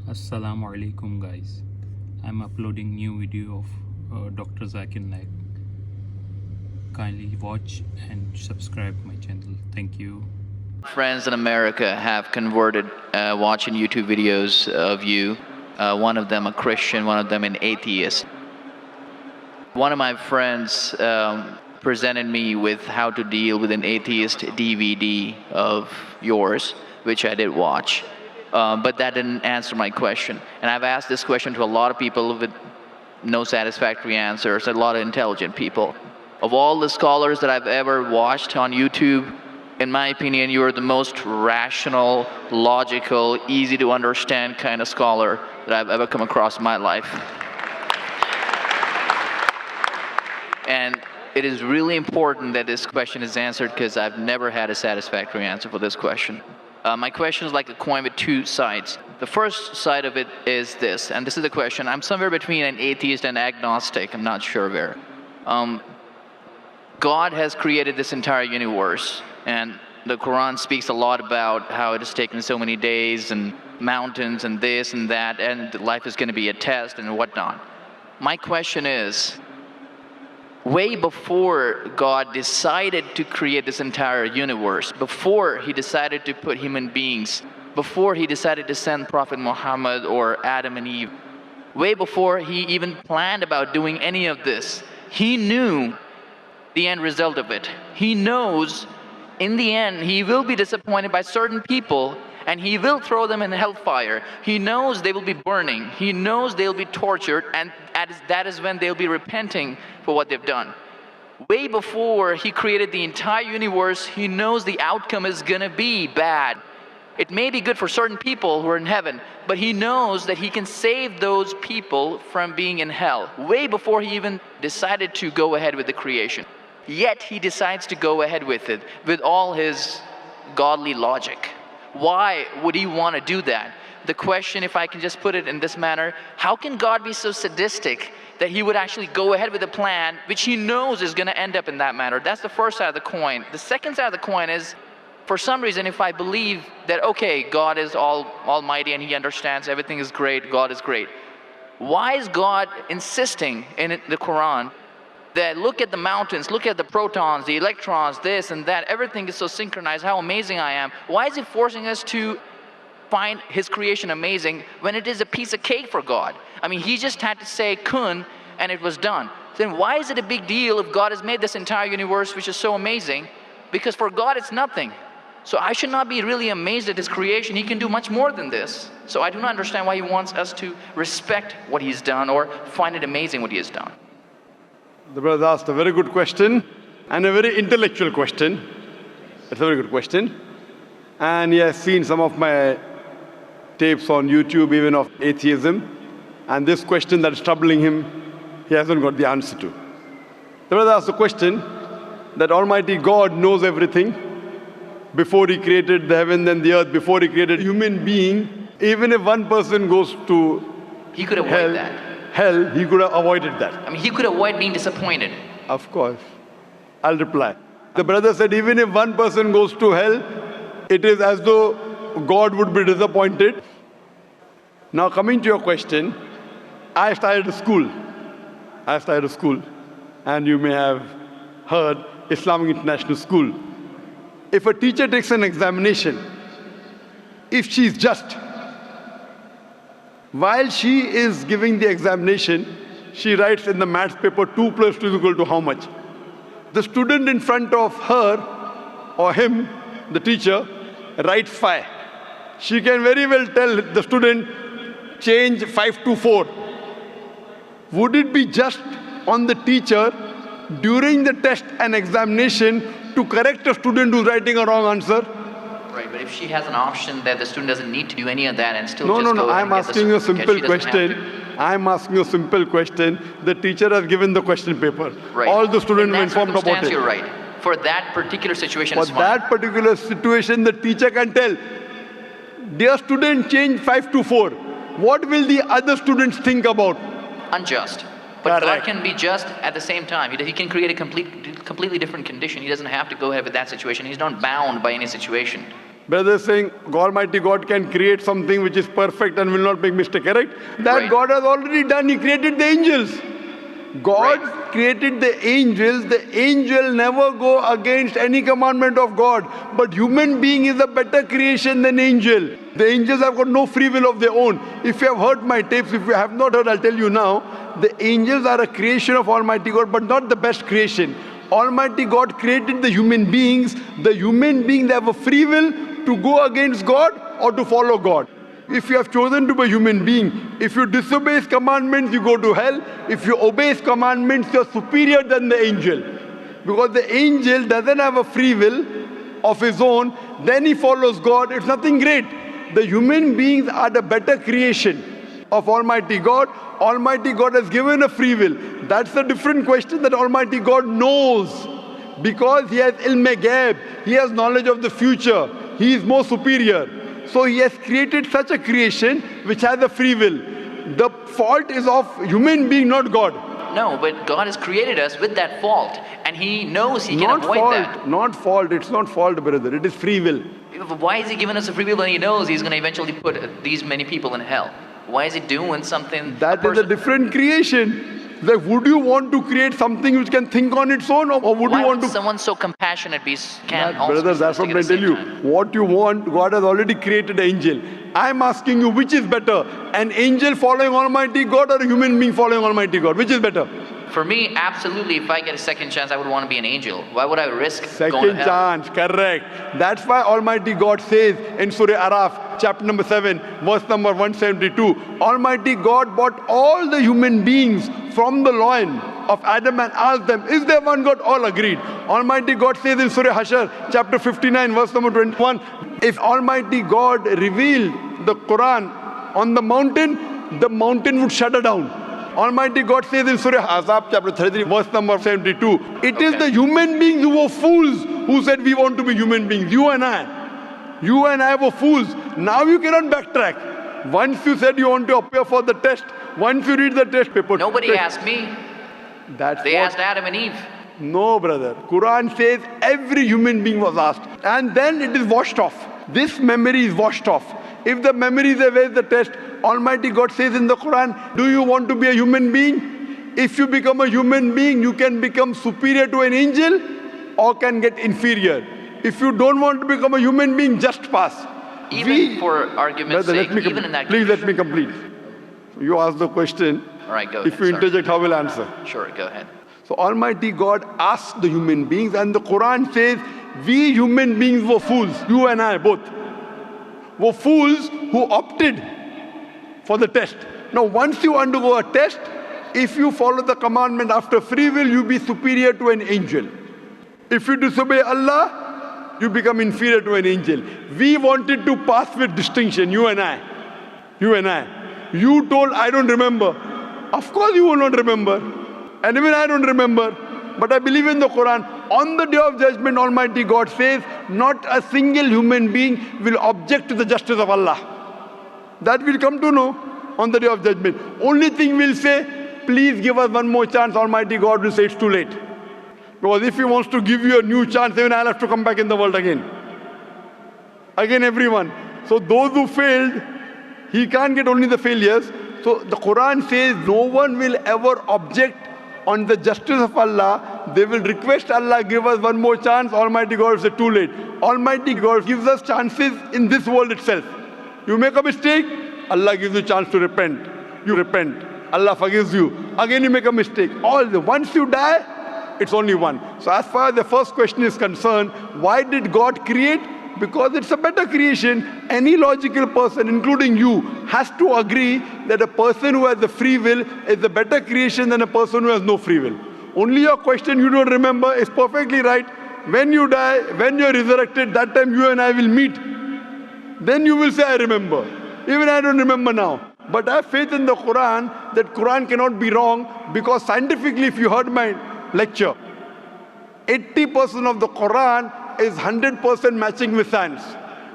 Assalamu alaikum guys. I'm uploading new video of Dr. Zakir Naik. Kindly watch and subscribe my channel. Thank you. Friends in America have converted watching YouTube videos of you. One of them a Christian, one of them an atheist. One of my friends presented me with how to deal with an atheist DVD of yours, which I did watch. But that didn't answer my question. And I've asked this question to a lot of people with no satisfactory answers, a lot of intelligent people. Of all the scholars that I've ever watched on YouTube, in my opinion, you are the most rational, logical, easy to understand kind of scholar that I've ever come across in my life. And it is really important that this question is answered because I've never had a satisfactory answer for this question. My question is like a coin with two sides. The first side of it is this, and this is the question. I'm somewhere between an atheist and agnostic. I'm not sure where. God has created this entire universe, and the Quran speaks a lot about how it has taken so many days and mountains and this and that, and life is going to be a test and whatnot. My question is, way before God decided to create this entire universe, before he decided to put human beings, before he decided to send Prophet Muhammad or Adam and Eve, way before he even planned about doing any of this, he knew the end result of it. He knows in the end he will be disappointed by certain people and he will throw them in hellfire. He knows they will be burning. He knows they'll be tortured, and that is when they'll be repenting for what they've done. Way before he created the entire universe, he knows the outcome is gonna be bad. It may be good for certain people who are in heaven, but he knows that he can save those people from being in hell, way before he even decided to go ahead with the creation. Yet he decides to go ahead with it, with all his godly logic. Why would he want to do that? The question, if I can just put it in this manner, how can God be so sadistic that he would actually go ahead with a plan which he knows is going to end up in that manner? That's the first side of the coin. The second side of the coin is, for some reason, if I believe that, okay, God is almighty and he understands everything is great, God is great, why is God insisting in the Quran that look at the mountains, look at the protons, the electrons, this and that, everything is so synchronized, how amazing I am? Why is he forcing us to find his creation amazing when it is a piece of cake for God? I mean, he just had to say kun and it was done. Then why is it a big deal if God has made this entire universe which is so amazing? Because for God it's nothing. So I should not be really amazed at his creation. He can do much more than this. So I do not understand why he wants us to respect what he's done or find it amazing what he has done. The brother asked a very good question and a very intellectual question. It's a very good question. And he has seen some of my tapes on YouTube, even of atheism. And this question that is troubling him, he hasn't got the answer to. The brother asked a question that Almighty God knows everything before he created the heaven and the earth, before he created human being. Even if one person goes to He could avoid that. hell, he could have avoided that. I mean, he could avoid being disappointed. Of course. I'll reply. The brother said, even if one person goes to hell, it is as though God would be disappointed. Now coming to your question, I started a school. And you may have heard Islamic International School. If a teacher takes an examination, if she is just, while she is giving the examination, she writes in the maths paper 2 plus 2 is equal to how much? The student in front of her or him, the teacher, writes 5. She can very well tell the student, change 5 to 4. Would it be just on the teacher during the test and examination to correct a student who's writing a wrong answer? Right, but if she has an option that the student doesn't need to do any of that and still No, I'm asking you a simple question. I'm asking you a simple question. The teacher has given the question paper. Right. All the students were informed about it. You're right. For that particular situation, For that particular situation, the teacher can tell, dear student, change 5 to 4. What will the other students think about? Unjust. But Correct. God can be just at the same time. He can create a completely different condition. He doesn't have to go ahead with that situation. He's not bound by any situation. Brother saying Almighty God can create something which is perfect and will not make mistake, correct? That Right. God has already done. He created the angels. God Right. created the angels. The angel never go against any commandment of God. But human being is a better creation than angel. The angels have got no free will of their own. If you have heard my tapes, if you have not heard, I'll tell you now. The angels are a creation of Almighty God, but not the best creation. Almighty God created the human beings. The human beings have a free will to go against God or to follow God. If you have chosen to be a human being, if you disobey His commandments, you go to hell. If you obey His commandments, you are superior than the angel. Because the angel doesn't have a free will of his own, then he follows God. It's nothing great. The human beings are the better creation of Almighty God. Almighty God has given a free will. That's a different question that Almighty God knows. Because He has ilm-e-ghaib, He has knowledge of the future. He is more superior. So He has created such a creation which has a free will. The fault is of human being, not God. No, but God has created us with that fault, and He knows He can Not avoid fault, that. not fault. It's not fault, brother. It is free will. Why is He giving us a free will when He knows He's going to eventually put these many people in hell? Why is He doing something? That is a different creation. Like, would you want to create something which can think on its own, or would Why you want would to? someone so compassionate can That, also brother, be that's what sadistic I at the tell you. same time? What you want, God has already created an angel. I'm asking you, which is better? An angel following Almighty God or a human being following Almighty God? Which is better? For me, absolutely, if I get a second chance, I would want to be an angel. Why would I risk going to Second hell? chance, correct. That's why Almighty God says in Surah Araf, chapter number 7, verse number 172, Almighty God brought all the human beings from the loin of Adam and asked them, is there one God? All agreed. Almighty God says in Surah Hashar, chapter 59, verse number 21, if Almighty God revealed the Quran on the mountain would shudder down. Almighty God says in Surah Azab, chapter 33, verse number 72, it is the human beings who were fools who said we want to be human beings. You and I were fools. Now you cannot backtrack. Once you said you want to appear for the test, once you read the test paper. Nobody asked me. They asked Adam and Eve. No, brother. Quran says every human being was asked. And then it is washed off. This memory is washed off. If the memory is away, the test, Almighty God says in the Quran, do you want to be a human being? If you become a human being, you can become superior to an angel or can get inferior. If you don't want to become a human being, just pass. Even for argument's sake, even in that Please let me complete. You ask the question. All right, go ahead. If you interject, I will answer. Sure, go ahead. So Almighty God asked the human beings, and the Quran says, we human beings were fools, you and I both, were fools who opted for the test. Now once you undergo a test, if you follow the commandment after free will, you be superior to an angel. If you disobey Allah, you become inferior to an angel. We wanted to pass with distinction, you and I. You told, I don't remember. Of course you will not remember. And even I don't remember. But I believe in the Quran. On the day of judgment, Almighty God says, not a single human being will object to the justice of Allah. That we'll come to know on the day of judgment. Only thing we'll say, please give us one more chance. Almighty God will say it's too late. Because if He wants to give you a new chance, even I'll have to come back in the world again. Again, everyone. So those who failed, He can't get only the failures. So the Quran says no one will ever object on the justice of Allah. They will request Allah, give us one more chance. Almighty God will say, too late. Almighty God gives us chances in this world itself. You make a mistake, Allah gives you a chance to repent. You repent. Allah forgives you. Again you make a mistake. Once you die, it's only one. So as far as the first question is concerned, why did God create? Because it's a better creation. Any logical person, including you, has to agree that a person who has the free will is a better creation than a person who has no free will. Only your question you don't remember is perfectly right. When you die, when you're resurrected, that time you and I will meet. Then you will say, I remember. Even I don't remember now. But I have faith in the Quran that Quran cannot be wrong, because scientifically, if you heard my lecture, 80% of the Quran is 100% matching with science.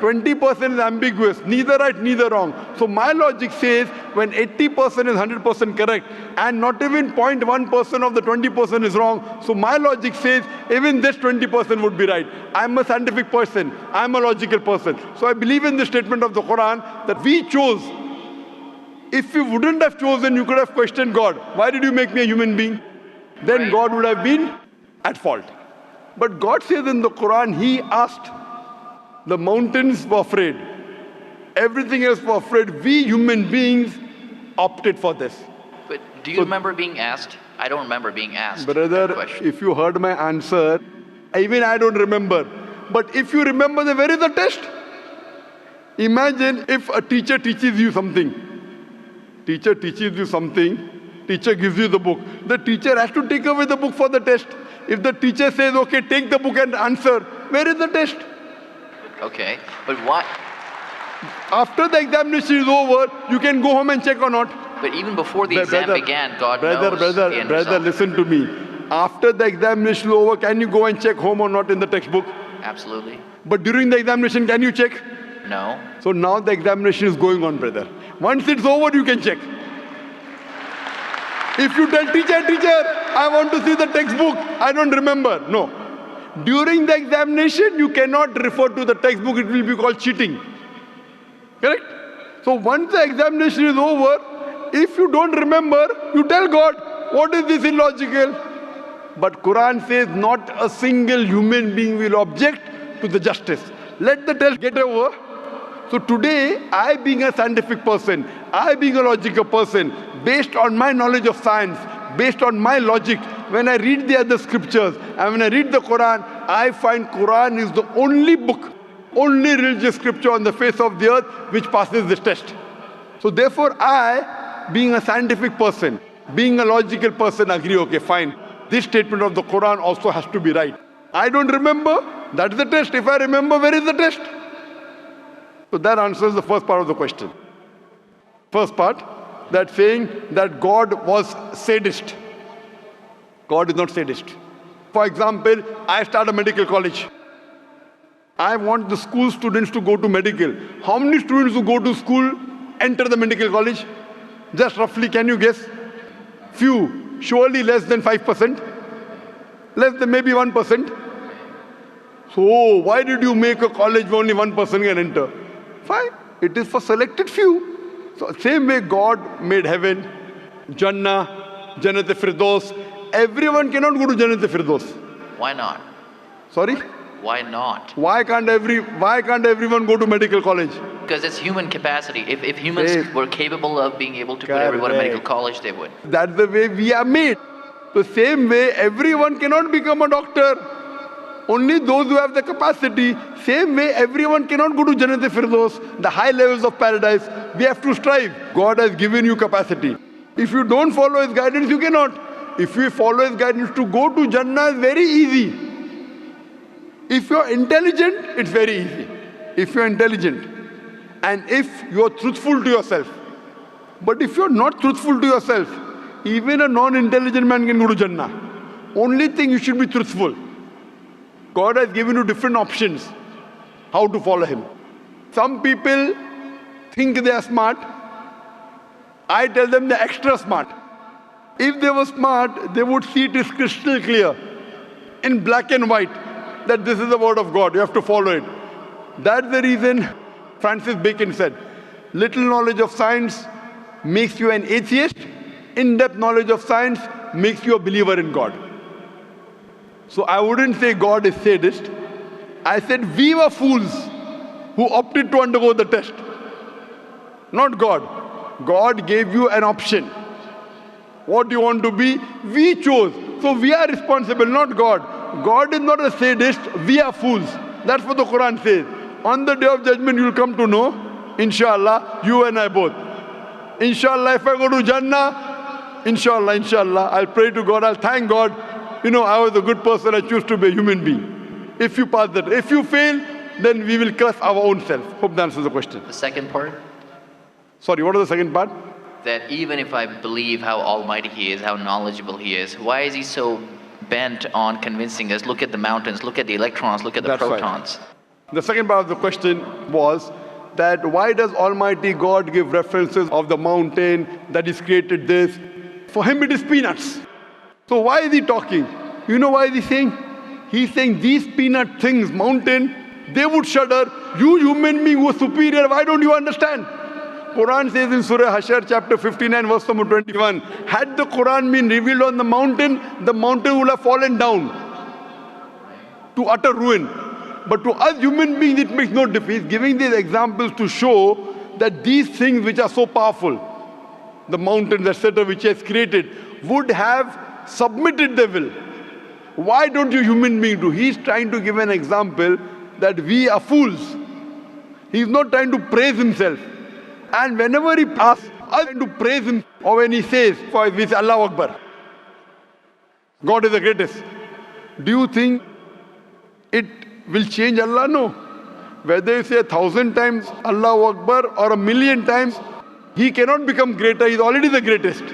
20% is ambiguous, neither right, neither wrong. So my logic says when 80% is 100% correct and not even 0.1% of the 20% is wrong, so my logic says even this 20% would be right. I'm a scientific person, I'm a logical person. So I believe in the statement of the Quran that we chose. If you wouldn't have chosen, you could have questioned God. Why did you make me a human being? Then God would have been at fault. But God says in the Quran, He asked. The mountains were afraid. Everything else was afraid. We human beings opted for this. But do you remember being asked? I don't remember being asked. Brother, if you heard my answer, even I don't remember. But if you remember, where is the test? Imagine if a teacher teaches you something. Teacher teaches you something. Teacher gives you the book. The teacher has to take away the book for the test. If the teacher says, okay, take the book and answer, where is the test? Okay, but why? After the examination is over, you can go home and check or not. But even before the exam began, God knows the end Brother, result. listen to me. After the examination is over, can you go and check home or not in the textbook? Absolutely. But during the examination, can you check? No. So now the examination is going on, brother. Once it's over, you can check. If you tell teacher, I want to see the textbook, I don't remember. No. During the examination, you cannot refer to the textbook, it will be called cheating. Correct? So once the examination is over, if you don't remember, you tell God, what is this illogical? But Quran says not a single human being will object to the justice. Let the test get over. So today, I being a scientific person, I being a logical person, based on my knowledge of science, based on my logic, when I read the other scriptures and when I read the Quran, I find Quran is the only book, only religious scripture on the face of the earth which passes this test. So therefore I, being a scientific person, being a logical person, agree, okay, fine. This statement of the Quran also has to be right. I don't remember, that's the test. If I remember, where is the test? So that answers the first part of the question. First part, that saying that God was sadist. God is not sadist. For example, I start a medical college. I want the school students to go to medical. How many students who go to school enter the medical college? Just roughly, can you guess? Few. Surely less than 5%. Less than maybe 1%. So why did you make a college where only 1% can enter? Fine. It is for selected few. So same way God made heaven, Jannah, Jannat-e-Firdaus. Everyone cannot go to Jannat-e-Firdaus. Why not? Sorry? Why not? Why can't everyone go to medical college? Because it's human capacity. If humans were capable of being able to put everyone in medical college, they would. That's the way we are made. The same way, everyone cannot become a doctor. Only those who have the capacity. Same way, everyone cannot go to Jannat-e-Firdaus, the high levels of paradise. We have to strive. God has given you capacity. If you don't follow His guidance, you cannot. If you follow His guidance, to go to Jannah is very easy. If you're intelligent, it's very easy. If you're intelligent and if you're truthful to yourself. But if you're not truthful to yourself, even a non-intelligent man can go to Jannah. Only thing, you should be truthful. God has given you different options how to follow Him. Some people think they are smart. I tell them they're extra smart. If they were smart, they would see it is crystal clear, in black and white, that this is the word of God. You have to follow it. That's the reason Francis Bacon said, little knowledge of science makes you an atheist. In-depth knowledge of science makes you a believer in God. So I wouldn't say God is sadist. I said we were fools who opted to undergo the test. Not God. God gave you an option. What do you want to be? We chose. So we are responsible, not God. God is not a sadist. We are fools. That's what the Quran says. On the day of judgment, you will come to know, inshallah, you and I both. Inshallah, if I go to Jannah, inshallah, I'll pray to God, I'll thank God. You know, I was a good person, I choose to be a human being. If you pass that, if you fail, then we will curse our own self. Hope that answers the question. The second part? Sorry, what was the second part? That even if I believe how almighty He is, how knowledgeable He is, why is He so bent on convincing us, look at the mountains, look at the electrons, look at the protons? The second part of the question was that why does Almighty God give references of the mountain that He's created this? For Him it is peanuts. So why is He talking? You know why is He saying? He's saying these peanut things, mountain, they would shudder. You human being who are superior, why don't you understand? Quran says in Surah Hashar chapter 59 verse number 21, had the Quran been revealed on the mountain would have fallen down to utter ruin. But to us human beings it makes no difference. He's giving these examples to show that these things which are so powerful, the mountains etc. which He has created, would have submitted their will. Why don't you human beings do? He's trying to give an example that we are fools. He's not trying to praise Himself. And whenever He asks us to praise Him, or when He says, for we say Allahu Akbar, God is the greatest, do you think it will change Allah? No. Whether you say 1,000 times Allahu Akbar or 1,000,000 times, He cannot become greater. He's already the greatest.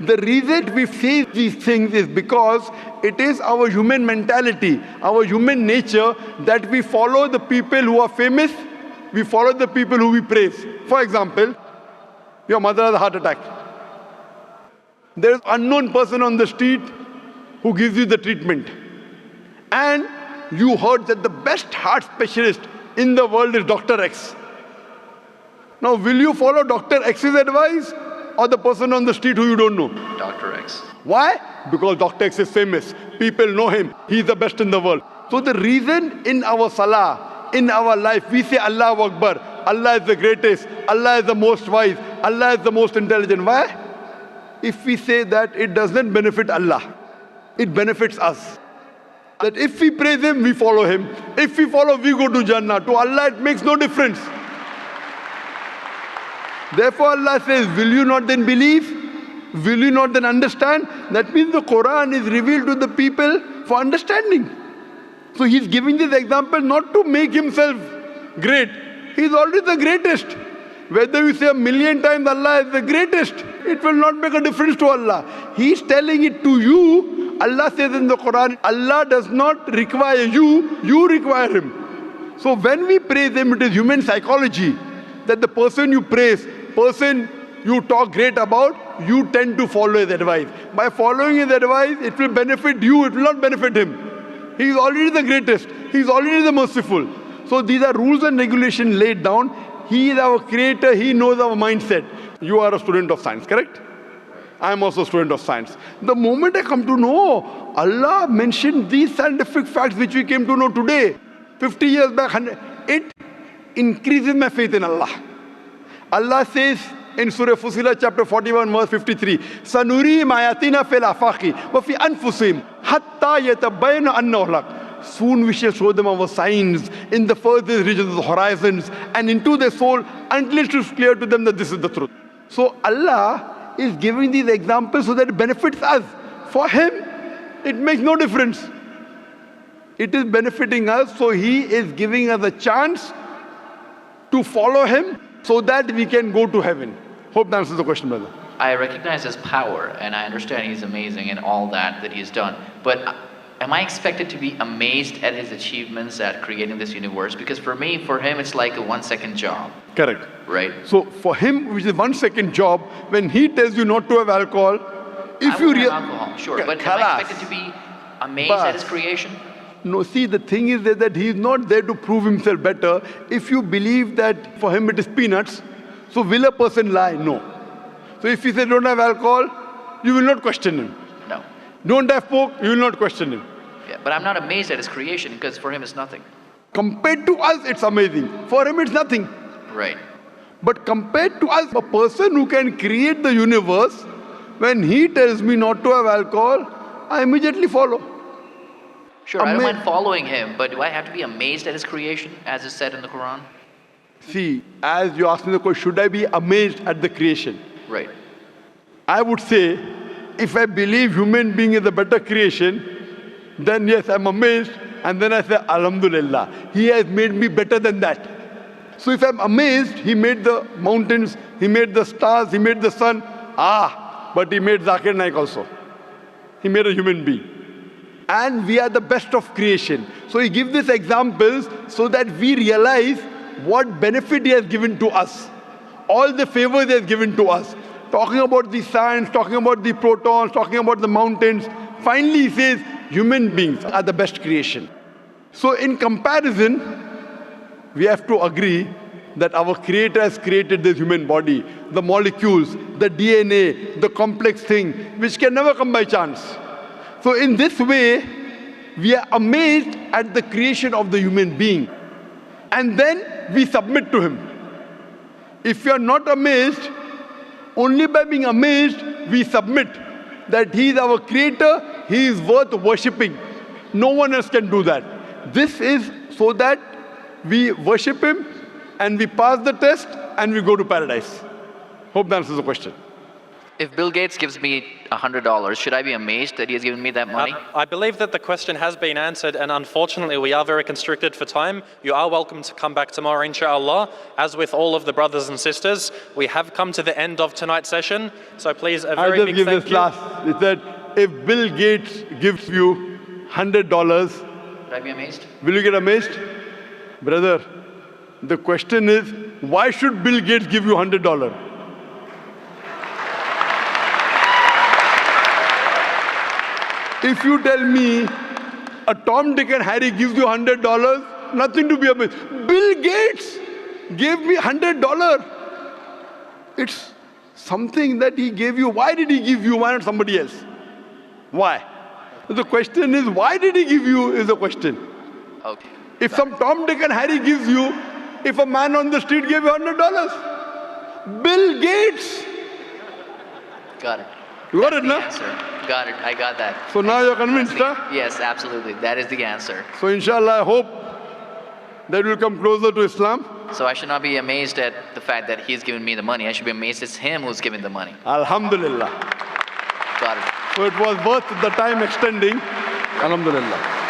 The reason we say these things is because it is our human mentality, our human nature, that we follow the people who are famous, we follow the people who we praise. For example, your mother has a heart attack. There is an unknown person on the street who gives you the treatment. And you heard that the best heart specialist in the world is Dr. X. Now, will you follow Dr. X's advice or the person on the street who you don't know? Dr. X. Why? Because Dr. X is famous. People know him. He's the best in the world. So the reason in our salah, in our life, we say Allahu Akbar, Allah is the greatest, Allah is the most wise, Allah is the most intelligent. Why? If we say that, it doesn't benefit Allah. It benefits us. That if we praise Him, we follow Him. If we follow, we go to Jannah. To Allah, it makes no difference. Therefore, Allah says, will you not then believe? Will you not then understand? That means the Quran is revealed to the people for understanding. So He's giving this example not to make Himself great. He's already the greatest. Whether you say 1,000,000 times Allah is the greatest, it will not make a difference to Allah. He's telling it to you. Allah says in the Quran, Allah does not require you, you require Him. So when we praise Him, it is human psychology that the person you praise, person you talk great about, you tend to follow his advice. By following his advice, it will benefit you, it will not benefit him. He is already the greatest. He is already the merciful. So these are rules and regulations laid down. He is our creator. He knows our mindset. You are a student of science, correct? I am also a student of science. The moment I come to know, Allah mentioned these scientific facts which we came to know today, 50 years back, it increases my faith in Allah. Allah says in Surah Fusilat chapter 41 verse 53, Sanuri mayatina fil afaqi wa fi anfusihim hatta yatabayyana annahu al-haq. Soon we shall show them our signs in the furthest regions of the horizons and into their soul until it is clear to them that this is the truth. So Allah is giving these examples so that it benefits us. For Him, it makes no difference. It is benefiting us, so He is giving us a chance to follow Him so that we can go to heaven. Hope that answers the question, brother. I recognize His power, and I understand He's amazing and all that He's done. But am I expected to be amazed at His achievements at creating this universe? Because for Him, it's like a 1-second job. Correct. Right? So for Him, which is 1-second job, when He tells you not to have alcohol, if I you have alcohol, sure. But am I expected to be amazed at His creation? No, see, the thing is that He is not there to prove Himself better. If you believe that for Him it is peanuts, so will a person lie? No. So if He says don't have alcohol, you will not question Him. No. Don't have pork, you will not question Him. Yeah, but I'm not amazed at His creation because for Him it's nothing. Compared to us, it's amazing. For Him, it's nothing. Right. But compared to us, a person who can create the universe, when He tells me not to have alcohol, I immediately follow. Sure, I don't mind following Him, but do I have to be amazed at His creation, as is said in the Quran? See, as you asked me the question, should I be amazed at the creation? Right. I would say, if I believe human being is a better creation, then yes, I'm amazed, and then I say, Alhamdulillah, He has made me better than that. So if I'm amazed, He made the mountains, He made the stars, He made the sun, but He made Zakir Naik also. He made a human being. and we are the best of creation. So he gives these examples so that we realize what benefit he has given to us, all the favors he has given to us. Talking about the science, talking about the protons, talking about the mountains. Finally, he says human beings are the best creation. So in comparison, we have to agree that our Creator has created this human body, the molecules, the DNA, the complex thing, which can never come by chance. So in this way, we are amazed at the creation of the human being. And then we submit to him. If you are not amazed, only by being amazed, we submit that he is our Creator, he is worth worshipping. No one else can do that. This is so that we worship him and we pass the test and we go to paradise. Hope that answers the question. If Bill Gates gives me $100, should I be amazed that he has given me that money? I believe that the question has been answered, and unfortunately we are very constricted for time. You are welcome to come back tomorrow, inshallah. As with all of the brothers and sisters, we have come to the end of tonight's session, so please a very big thank you. It said, if Bill Gates gives you $100, Should I be amazed? Will you get amazed? Brother, the question is, why should Bill Gates give you $100? If you tell me a Tom, Dick and Harry gives you $100, nothing to be amazed. Bill Gates gave me $100. It's something that he gave you. Why did he give you? Why not somebody else? Why? The question is, why did he give you is the question. Okay. If some Tom, Dick and Harry gives you, if a man on the street gave you $100, Bill Gates. Got it. You got it, no? Answer. Got it. I got that. So now you're convinced, huh? Yes, absolutely. That is the answer. So inshallah, I hope that we'll come closer to Islam. So I should not be amazed at the fact that he's given me the money. I should be amazed it's him who's giving the money. Alhamdulillah. Got it. So it was worth the time extending. Alhamdulillah.